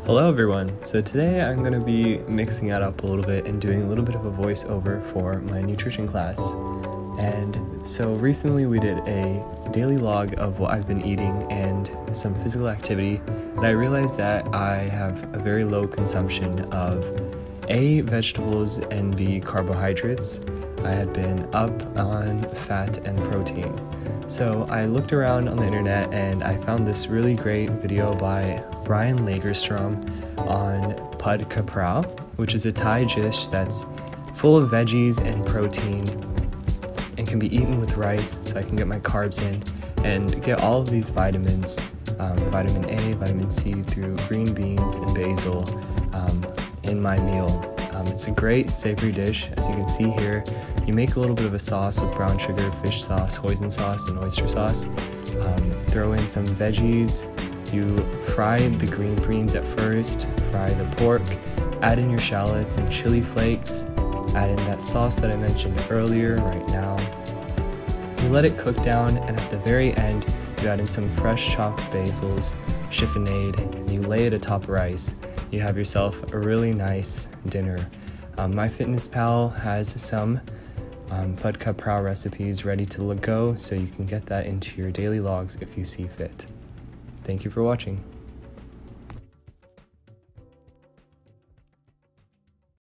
Hello everyone, so today I'm going to be mixing it up a little bit and doing a little bit of a voiceover for my nutrition class. And so recently we did a daily log of what I've been eating and some physical activity, and I realized that I have a very low consumption of A, vegetables, and B, carbohydrates. I had been up on fat and protein. So I looked around on the internet and I found this really great video by Brian Lagerstrom on Prao, which is a Thai dish that's full of veggies and protein and can be eaten with rice, so I can get my carbs in and get all of these vitamins, vitamin A, vitamin C through green beans and basil in my meal. It's a great savory dish. As you can see here, you make a little bit of a sauce with brown sugar, fish sauce, hoisin sauce, and oyster sauce. Throw in some veggies. You fry the green beans at first, fry the pork, add in your shallots and chili flakes, add in that sauce that I mentioned earlier right now. You let it cook down, and at the very end, you add in some fresh chopped basils, chiffonade, and you lay it atop rice. You have yourself a really nice dinner. MyFitnessPal has some Prao recipes ready to go, so you can get that into your daily logs if you see fit. Thank you for watching.